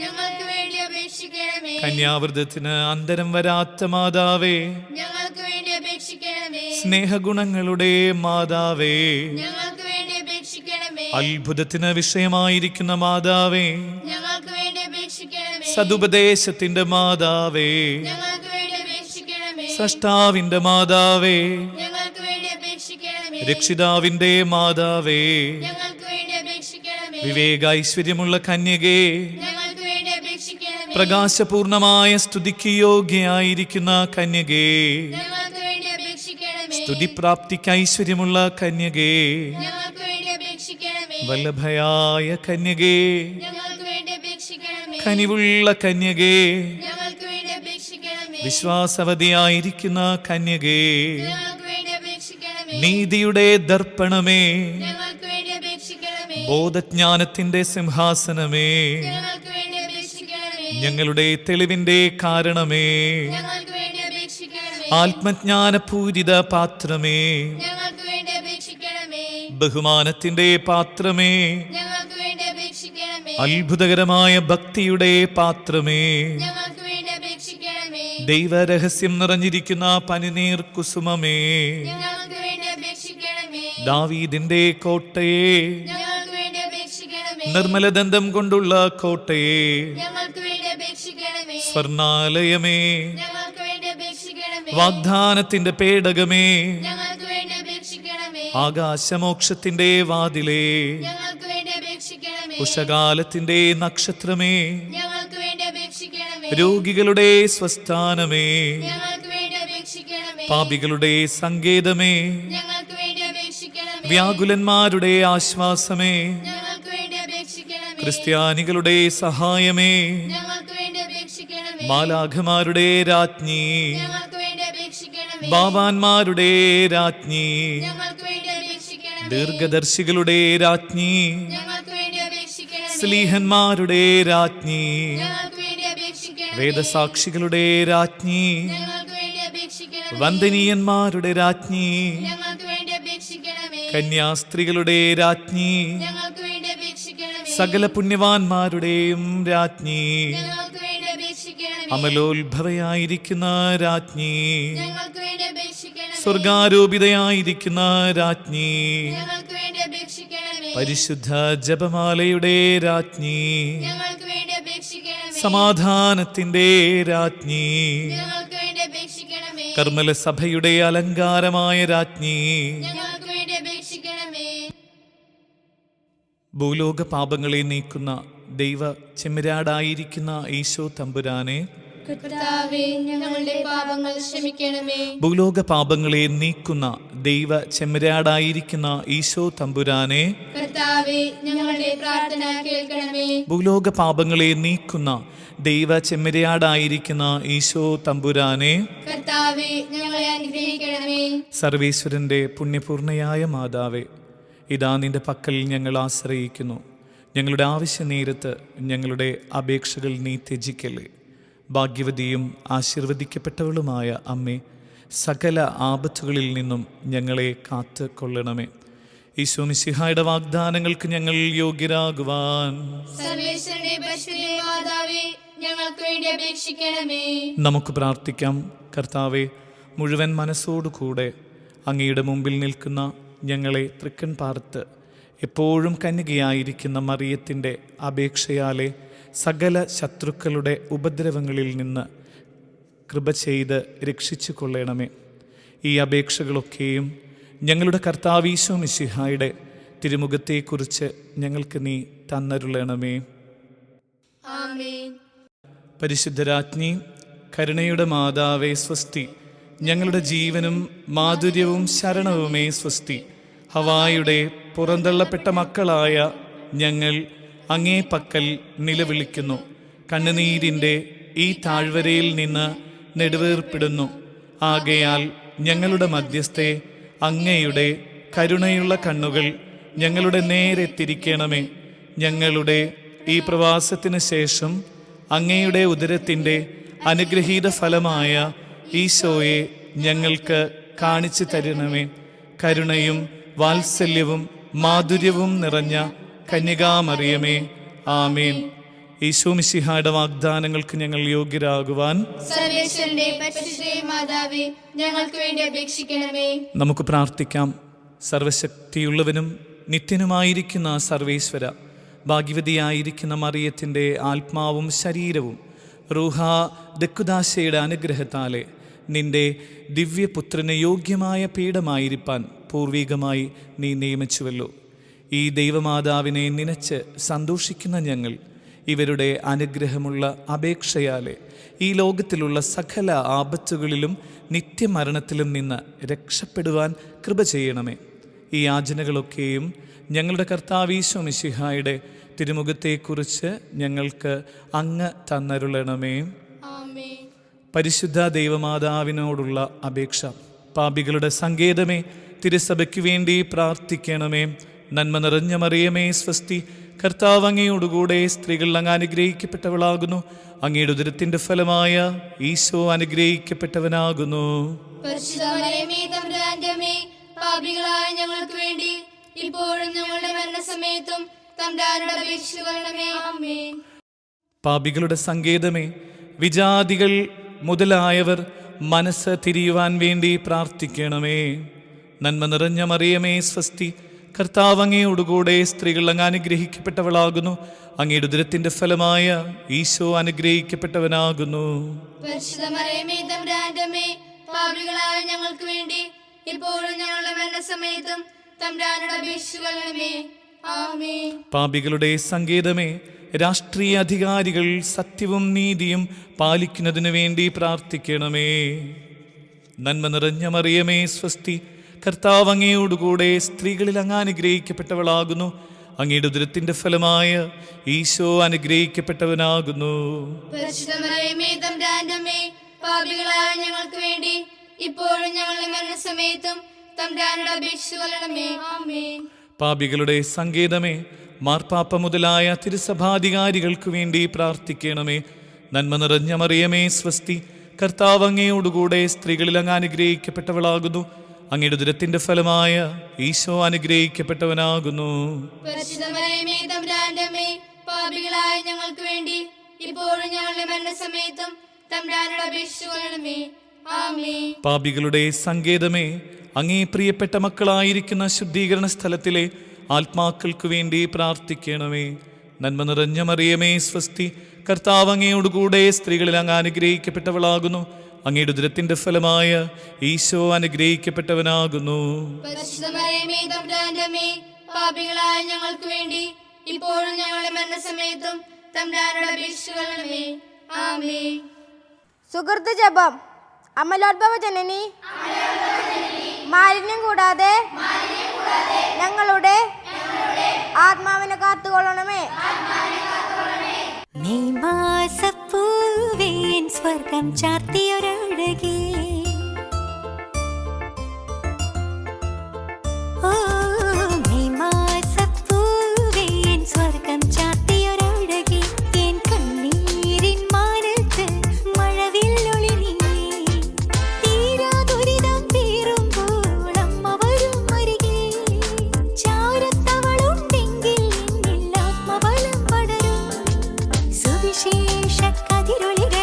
[SPEAKER 2] ഞങ്ങൾക്ക് വേണ്ടി അപേക്ഷിക്കണമേ.
[SPEAKER 4] കന്യാവ്രതത്തിന് അന്തരം വരാത്ത മാതാവേ,
[SPEAKER 2] ഞങ്ങൾക്ക് വേണ്ടി അപേക്ഷിക്കണമേ.
[SPEAKER 4] സ്നേഹഗുണങ്ങളുടെ മാതാവേ,
[SPEAKER 2] ഞങ്ങൾക്ക് വേണ്ടി അപേക്ഷിക്കണമേ.
[SPEAKER 4] അത്ഭുതത്തിന് വിഷയമായിരിക്കുന്ന മാതാവേ,
[SPEAKER 2] ഞങ്ങൾക്ക് വേണ്ടി അപേക്ഷിക്കണമേ.
[SPEAKER 4] സതുപദേശത്തിന്റെ മാതാവേ,
[SPEAKER 2] ഞങ്ങൾക്ക് വേണ്ടി അപേക്ഷിക്കണമേ.
[SPEAKER 4] സൃഷ്ടാവിന്റെ മാതാവേ,
[SPEAKER 2] ഞങ്ങൾക്ക് വേണ്ടി അപേക്ഷിക്കണമേ.
[SPEAKER 4] രക്ഷിതാവിന്റെ മാതാവേ,
[SPEAKER 2] ഞങ്ങൾക്ക് വേണ്ടി അപേക്ഷിക്കണമേ.
[SPEAKER 4] വിവേക ഐശ്വര്യമുള്ള കന്യകേ,
[SPEAKER 2] ഞങ്ങൾക്ക് വേണ്ടി അപേക്ഷിക്കണമേ.
[SPEAKER 4] പ്രകാശപൂർണമായ സ്തുതിക്ക് യോഗ്യയായിരിക്കുന്ന കന്യകേ,
[SPEAKER 2] ഞങ്ങൾക്ക് വേണ്ടി അപേക്ഷിക്കണമേ.
[SPEAKER 4] സ്തുതിപ്രാപ്തിക്ക് ഐശ്വര്യമുള്ള കന്യകേ,
[SPEAKER 2] ഞങ്ങൾക്ക് വേണ്ടി അപേക്ഷിക്കണമേ.
[SPEAKER 4] വല്ലഭയായ കന്യകേ,
[SPEAKER 2] ഞങ്ങൾക്ക് വേണ്ടി അപേക്ഷിക്കണമേ.
[SPEAKER 4] കനിവുള്ള കന്യകേ,
[SPEAKER 2] ഞങ്ങൾക്ക് വേണ്ടി അപേക്ഷിക്കണമേ.
[SPEAKER 4] വിശ്വാസവതിയായിരിക്കുന്ന കന്യകേ,
[SPEAKER 2] ഞങ്ങൾക്ക് വേണ്ടി അപേക്ഷിക്കണമേ.
[SPEAKER 4] നീതിയുടെ ദർപ്പണമേ,
[SPEAKER 2] ഞങ്ങൾക്ക് വേണ്ടി അപേക്ഷിക്കണമേ.
[SPEAKER 4] ബോധജ്ഞാനത്തിന്റെ സിംഹാസനമേ,
[SPEAKER 2] ഞങ്ങൾക്ക് വേണ്ടി അപേക്ഷിക്കണമേ.
[SPEAKER 4] ഞങ്ങളുടെ തെളിവിന്റെ കാരണമേ,
[SPEAKER 2] ഞങ്ങൾക്ക് വേണ്ടി അപേക്ഷിക്കണമേ.
[SPEAKER 4] ആത്മജ്ഞാനപൂരിത പാത്രമേ,
[SPEAKER 2] ഞങ്ങൾക്ക് വേണ്ടി അപേക്ഷിക്കണമേ.
[SPEAKER 4] ബഹുമാനത്തിന്റെ പാത്രമേ,
[SPEAKER 2] ഞങ്ങൾക്ക് വേണ്ടി അപേക്ഷിക്കണമേ.
[SPEAKER 4] അത്ഭുതകരമായ ഭക്തിയുടെ പാത്രമേ,
[SPEAKER 2] ഞങ്ങൾക്ക് വേണ്ടി അപേക്ഷിക്കണമേ.
[SPEAKER 4] ദൈവരഹസ്യം നിറഞ്ഞിരിക്കുന്ന പനിനീർ കുസുമമേ,
[SPEAKER 2] ഞങ്ങൾക്ക് വേണ്ടി അപേക്ഷിക്കണമേ.
[SPEAKER 4] ദാവീദിന്റെ കോട്ടയെ,
[SPEAKER 2] ഞങ്ങൾക്ക് വേണ്ടി അപേക്ഷിക്കണമേ.
[SPEAKER 4] നിർമ്മലദന്തം കൊണ്ടുള്ള കോട്ടയെ,
[SPEAKER 2] ഞങ്ങൾക്ക് വേണ്ടി അപേക്ഷിക്കണമേ.
[SPEAKER 4] സ്വർണാലയമേ,
[SPEAKER 2] ഞങ്ങൾക്ക് വേണ്ടി അപേക്ഷിക്കണമേ.
[SPEAKER 4] വാഗ്ദാനത്തിന്റെ പേടകമേ,
[SPEAKER 2] ഞങ്ങൾക്ക് വേണ്ടി അപേക്ഷിക്കണമേ.
[SPEAKER 4] ആകാശമോക്ഷത്തിന്റെ വാതിലേ,
[SPEAKER 2] ഞങ്ങൾക്ക് വേണ്ടി അപേക്ഷിക്കണമേ.
[SPEAKER 4] ഉഷകാലത്തിന്റെ നക്ഷത്രമേ,
[SPEAKER 2] ഞങ്ങൾക്ക് വേണ്ടി അപേക്ഷിക്കണമേ.
[SPEAKER 4] രോഗികളുടെ സ്വസ്ഥാനമേ,
[SPEAKER 2] ഞങ്ങൾക്ക് വേണ്ടി അപേക്ഷിക്കണമേ.
[SPEAKER 4] പാപികളുടെ സങ്കേതമേ,
[SPEAKER 2] ഞങ്ങൾക്ക് വേണ്ടി അപേക്ഷിക്കണമേ.
[SPEAKER 4] വ്യാകുലന്മാരുടെ ആശ്വാസമേ,
[SPEAKER 2] ഞങ്ങൾക്ക് വേണ്ടി അപേക്ഷിക്കണമേ.
[SPEAKER 4] ക്രിസ്ത്യാനികളുടെ സഹായമേ,
[SPEAKER 2] ഞങ്ങൾക്ക് വേണ്ടി അപേക്ഷിക്കണമേ.
[SPEAKER 4] മാലാഖമാരുടെ രാജ്ഞി,
[SPEAKER 2] ഞങ്ങൾക്ക് വേണ്ടി അപേക്ഷിക്കണമേ.
[SPEAKER 4] ബാവാന്മാരുടെ രാജ്ഞി,
[SPEAKER 2] ഞങ്ങൾക്ക് വേണ്ടി അപേക്ഷിക്കണമേ.
[SPEAKER 4] ദീർഘദർശികളുടെ രാജ്ഞി,
[SPEAKER 2] ഞങ്ങൾക്ക് വേണ്ടി അപേക്ഷിക്കണമേ.
[SPEAKER 4] സ്ലീഹന്മാരുടെ രാജ്ഞി,
[SPEAKER 2] ഞങ്ങൾക്ക് വേണ്ടി അപേക്ഷിക്കണമേ.
[SPEAKER 4] വേദസാക്ഷികളുടെ രാജ്ഞി,
[SPEAKER 2] ഞങ്ങൾക്ക് വേണ്ടി അപേക്ഷിക്കണമേ.
[SPEAKER 4] വന്ദനീയന്മാരുടെ രാജ്ഞി,
[SPEAKER 2] ഞങ്ങൾക്ക് വേണ്ടി അപേക്ഷിക്കണമേ.
[SPEAKER 4] കന്യാസ്ത്രീകളുടെ രാജ്ഞി,
[SPEAKER 2] ഞങ്ങൾക്ക് വേണ്ടി അപേക്ഷിക്കണമേ.
[SPEAKER 4] സകല പുണ്യവാന്മാരുടെയും രാജ്ഞി,
[SPEAKER 2] ഞങ്ങൾക്ക് വേണ്ടി അപേക്ഷിക്കണമേ.
[SPEAKER 4] അമലോത്ഭവയായിരിക്കുന്ന രാജ്ഞി,
[SPEAKER 2] ഞങ്ങൾക്ക് വേണ്ടി അപേക്ഷിക്കണമേ.
[SPEAKER 4] സ്വർഗാരോപിതയായിരിക്കുന്ന രാജ്ഞി,
[SPEAKER 2] ഞങ്ങൾക്ക് വേണ്ടി അപേക്ഷിക്കണമേ.
[SPEAKER 4] പരിശുദ്ധ ജപമാലയുടെ രാജ്ഞി,
[SPEAKER 2] ഞങ്ങൾക്ക് വേണ്ടി അപേക്ഷിക്കണമേ.
[SPEAKER 4] സമാധാനത്തിന്റെ രാജ്ഞി,
[SPEAKER 2] ഞങ്ങൾക്ക് വേണ്ടി അപേക്ഷിക്കണമേ.
[SPEAKER 4] കർമ്മല സഭയുടെ അലങ്കാരമായ രാജ്ഞി,
[SPEAKER 2] ഞങ്ങൾക്ക് വേണ്ടി അപേക്ഷിക്കണമേ.
[SPEAKER 4] ഭൂലോക പാപങ്ങളെ നീക്കുന്ന ദൈവ ചെമ്മരാടായിരിക്കുന്ന ഈശോ തമ്പുരാനെ,
[SPEAKER 2] കർത്താവേ, ഞങ്ങളുടെ പാപങ്ങൾ ക്ഷമിക്കണമേ.
[SPEAKER 4] ഭൂലോക പാപങ്ങളെ നീക്കുന്ന ദൈവ ചെമ്മരാടായിരിക്കുന്ന ഈശോ തമ്പുരാനെ,
[SPEAKER 2] കർത്താവേ, ഞങ്ങളുടെ പ്രാർത്ഥന കേൾക്കണമേ.
[SPEAKER 4] ഭൂലോക പാപങ്ങളെ നീക്കുന്ന ദൈവ ചെമ്മരാടായിരിക്കുന്ന ഈശോ തമ്പുരാനെ,
[SPEAKER 2] കർത്താവേ, ഞങ്ങളെ അനുഗ്രഹിക്കണമേ.
[SPEAKER 4] സർവേശ്വരന്റെ പുണ്യപൂർണയായ മാതാവേ, ഇതാ നിന്റെ പക്കൽ ഞങ്ങൾ ആശ്രയിക്കുന്നു. ഞങ്ങളുടെ ആവശ്യ നേരത്ത് ഞങ്ങളുടെ അപേക്ഷകൾ നീ ത്യജിക്കല്ലേ. ഭാഗ്യവതിയും ആശീർവദിക്കപ്പെട്ടവളുമായ അമ്മേ, സകല ആപത്തുകളിൽ നിന്നും ഞങ്ങളെ കാത്ത് കൊള്ളണമേ. ഈശോ മിശിഹായുടെ വാഗ്ദാനങ്ങൾക്ക് ഞങ്ങൾ യോഗ്യരാകുവാൻ
[SPEAKER 2] സർവേശ്വരന്റെ പരിശുദ്ധ മാതാവേ, ഞങ്ങൾക്ക് വേണ്ടി അപേക്ഷിക്കണമേ.
[SPEAKER 4] നമുക്ക് പ്രാർത്ഥിക്കാം. കർത്താവെ, മുഴുവൻ മനസ്സോടുകൂടെ അങ്ങയുടെ മുമ്പിൽ നിൽക്കുന്ന ഞങ്ങളെ തൃക്കൺ പാർത്ത് എപ്പോഴും കന്യകയായിരിക്കുന്ന മറിയത്തിൻ്റെ അപേക്ഷയാലെ സകല ശത്രുക്കളുടെ ഉപദ്രവങ്ങളിൽ നിന്ന് കൃപ ചെയ്ത് രക്ഷിച്ചു കൊള്ളണമേ. ഈ അപേക്ഷകളൊക്കെയും ഞങ്ങളുടെ കർത്താവ് ഈശോ മിശിഹായുടെ തിരുമുഖത്തെക്കുറിച്ച് ഞങ്ങൾക്ക് നീ തന്നരുളണമേ.
[SPEAKER 2] ആമേൻ.
[SPEAKER 4] പരിശുദ്ധരാജ്ഞി, കരുണയുടെ മാതാവേ സ്വസ്തി. ഞങ്ങളുടെ ജീവനും മാധുര്യവും ശരണവുമേ സ്വസ്തി. ഹവായുടെ പുറന്തള്ളപ്പെട്ട മക്കളായ ഞങ്ങൾ അങ്ങേ പക്കൽ നിലവിളിക്കുന്നു. കണ്ണുനീരിൻ്റെ ഈ താഴ്വരയിൽ നിന്ന് നെടുവേർപ്പെടുന്നു. ആകയാൽ ഞങ്ങളുടെ മധ്യസ്ഥെ അങ്ങയുടെ കരുണയുള്ള കണ്ണുകൾ ഞങ്ങളുടെ നേരെ തിരിക്കണമേ. ഞങ്ങളുടെ ഈ പ്രവാസത്തിന് ശേഷം അങ്ങയുടെ ഉദരത്തിൻ്റെ അനുഗ്രഹീത ഫലമായ ഈശോയെ ഞങ്ങൾക്ക് കാണിച്ചു തരണമേ. കരുണയും വാത്സല്യവും മാധുര്യവും നിറഞ്ഞ കന്യകാമറിയമേ, ആമേൻ. ഈശോ മിശിഹായുടെ വാഗ്ദാനങ്ങൾക്ക് ഞങ്ങൾ യോഗ്യരാകുവാൻ
[SPEAKER 2] സർവേശ്വരന്റെ പരിശുദ്ധ മാതാവേ, ഞങ്ങൾക്ക് വേണ്ടി അപേക്ഷിക്കണമേ.
[SPEAKER 4] നമുക്ക് പ്രാർത്ഥിക്കാം. സർവശക്തിയുള്ളവനും നിത്യനുമായിരിക്കുന്ന സർവേശ്വര, ഭാഗ്യവതിയായിരിക്കുന്ന മറിയത്തിൻ്റെ ആത്മാവും ശരീരവും റൂഹ ദക്കുദാശയുടെ അനുഗ്രഹത്താലെ നിന്റെ ദിവ്യപുത്രന് യോഗ്യമായ പീഠമായിരിക്കാൻ പൂർവികമായി നീ നിയമിച്ചുവല്ലോ. ഈ ദൈവമാതാവിനെ നനച്ച് സന്തോഷിക്കുന്ന ഞങ്ങൾ ഇവരുടെ അനുഗ്രഹമുള്ള അപേക്ഷയാലെ ഈ ലോകത്തിലുള്ള സകല ആപത്തുകളിലും നിത്യമരണത്തിലും നിന്ന് രക്ഷപ്പെടുവാൻ കൃപ ചെയ്യണമേ. ഈ യാചനകളൊക്കെയും ഞങ്ങളുടെ കർത്താവ് ഈശോ മിശിഹായുടെ തിരുമുഖത്തെക്കുറിച്ച് ഞങ്ങൾക്ക് അങ്ങ് തന്നരുളണമേ.
[SPEAKER 2] ആമേൻ.
[SPEAKER 4] പരിശുദ്ധ ദൈവമാതാവിനോടുള്ള അപേക്ഷ. പാപികളുടെ സങ്കേതമേ, തിരുസഭയ്ക്ക് വേണ്ടി പ്രാർത്ഥിക്കണമേ. നന്മ നിറഞ്ഞ മറിയമേ സ്വസ്തി. കർത്താവ് അങ്ങയോടുകൂടെ സ്ത്രീകൾ അങ്ങ് അനുഗ്രഹിക്കപ്പെട്ടവളാകുന്നു. അങ്ങയുടെ ഉദരത്തിൻ്റെ ഫലമായ ഈശോ അനുഗ്രഹിക്കപ്പെട്ടവനാകുന്നു.
[SPEAKER 2] പരിശുദ്ധ മറിയമേ, തമ്പുരാന്റെ അമ്മേ, പാപികളായ ഞങ്ങൾക്ക് വേണ്ടി ഇപ്പോഴും ഞങ്ങളുടെ മരണസമയത്തും തമ്പുരാനോട് അപേക്ഷിച്ചു കൊള്ളണമേ. ആമേൻ.
[SPEAKER 4] പാപികളുടെ സങ്കേതമേ, വിജാതികൾ മുതലായവർ മനസ്സ് തിരിയുവാൻ വേണ്ടി പ്രാർത്ഥിക്കണമേ. നന്മ നിറഞ്ഞ മറിയമേ സ്വസ്തി. കർത്താവ് അങ്ങയോടുകൂടെ സ്ത്രീകൾ അങ്ങ് അനുഗ്രഹിക്കപ്പെട്ടവളാകുന്നു. അങ്ങയുടെ ഉദരത്തിൻ്റെ ഫലമായ ഈശോ അനുഗ്രഹിക്കപ്പെട്ടവനാകുന്നു.
[SPEAKER 2] പരിശുദ്ധ മറിയമേ, തമ്പുരാന്റെ അമ്മേ, പാപികളായ ഞങ്ങൾക്ക് വേണ്ടി ഇപ്പോഴും ഞങ്ങളുടെ മരണസമയത്തും തമ്പുരാനോട് അപേക്ഷിച്ചുകൊള്ളണമേ. ആമേൻ.
[SPEAKER 4] പാപികളുടെ സങ്കേതമേ, രാഷ്ട്രീയ അധികാരികൾ സത്യവും നീതിയും പാലിക്കുന്നതിനു വേണ്ടി പ്രാർത്ഥിക്കണമേ. നന്മ നിറഞ്ഞ മറിയമേ സ്വസ്തി, കർത്താവ് അങ്ങയോടുകൂടെ സ്ത്രീകളിൽ അങ്ങ് അനുഗ്രഹിക്കപ്പെട്ടവളാകുന്നു. അങ്ങയുടെ ഉദരത്തിന്റെ ഫലമായ ഈശോ അനുഗ്രഹിക്കപ്പെട്ടവനാകുന്നു.
[SPEAKER 2] പരിശുദ്ധ മറിയമേ തമ്പുരാന്റെ അമ്മേ, പാപികളായ ഞങ്ങൾക്ക് വേണ്ടി ഇപ്പോഴും ഞങ്ങളുടെ മരണസമയത്തും തമ്പുരാനോട് അപേക്ഷിച്ചുകൊള്ളണമേ. ആമേൻ.
[SPEAKER 4] പാപികളുടെ സങ്കേതമേ, മാർപ്പാപ്പ മുതലായ തിരുസഭാധികാരികൾക്ക് വേണ്ടി പ്രാർത്ഥിക്കണമേ. നന്മ നിറഞ്ഞ മറിയമേ സ്വസ്തി, കർത്താവ് അങ്ങയോടുകൂടെ സ്ത്രീകളിൽ അങ്ങ് അനുഗ്രഹിക്കപ്പെട്ടവളാകുന്നു. അങ്ങയുടെ ഉദരത്തിന്റെ ഫലമായ ഈശോ അനുഗ്രഹിക്കപ്പെട്ടവനാകുന്നു.
[SPEAKER 2] പരിശുദ്ധ മറിയമേ തമ്പുരാന്റെ അമ്മേ, പാപികളായ ഞങ്ങൾക്ക് വേണ്ടി ഇപ്പോഴും ഞങ്ങളുടെ മരണസമയത്തും തമ്പുരാനോട് അപേക്ഷിച്ചുകൊള്ളണമേ. ആമേൻ.
[SPEAKER 4] പാപികളുടെ സങ്കേതമേ, അങ്ങേ പ്രിയപ്പെട്ട മക്കളായിരിക്കുന്ന ശുദ്ധീകരണ സ്ഥലത്തിലെ ആത്മാക്കൾക്കു വേണ്ടി പ്രാർത്ഥിക്കണമേ. നന്മ നിറഞ്ഞ മറിയമേ സ്വസ്തി, കർത്താവ് അങ്ങയോടുകൂടെ സ്ത്രീകളിൽ അങ്ങ് അനുഗ്രഹിക്കപ്പെട്ടവളാകുന്നു. അങ്ങയുടെ ഉദരത്തിന്റെ ഫലമായ ഈശോ അനുഗ്രഹിക്കപ്പെട്ടവനാകുന്നു.
[SPEAKER 2] പരിശുദ്ധ മറിയമേ തമ്പുരാന്റെ അമ്മേ, പാപികളായ ഞങ്ങൾക്ക് വേണ്ടി ഇപ്പോഴും ഞങ്ങളുടെ മരണസമയത്തും തമ്പുരാനോട് അപേക്ഷിച്ചുകൊള്ളണമേ. ആമേൻ.
[SPEAKER 7] സുഹൃത്ത് ജപം. അമലോദ്ഭവ ജനനി, മാലിന്യം കൂടാതെ ഞങ്ങളുടെ ആത്മാവിനെ കാത്തുകൊള്ളണമേ.
[SPEAKER 8] മെയ് മാസപ്പൂവേൻ സ്വർഗം ചാർത്തിയൊരഴകേ, ഓ മെയ് മാസപ്പൂവേൻ സ്വർഗം ചാർത്തിയൊരഴകേ, എൻ കണ്ണീരിൻ മാനത്ത് മഴവില്ലൊളി നീ, തീരാ ദുരിതം തീരുമ്പോൾ അമ്മ വരും അരികെ, ചാരത്തവളുണ്ടെങ്കിൽ എന്നിൽ ആത്മബലം പടരും, സുവിശേഷ കതിരൊളികൾ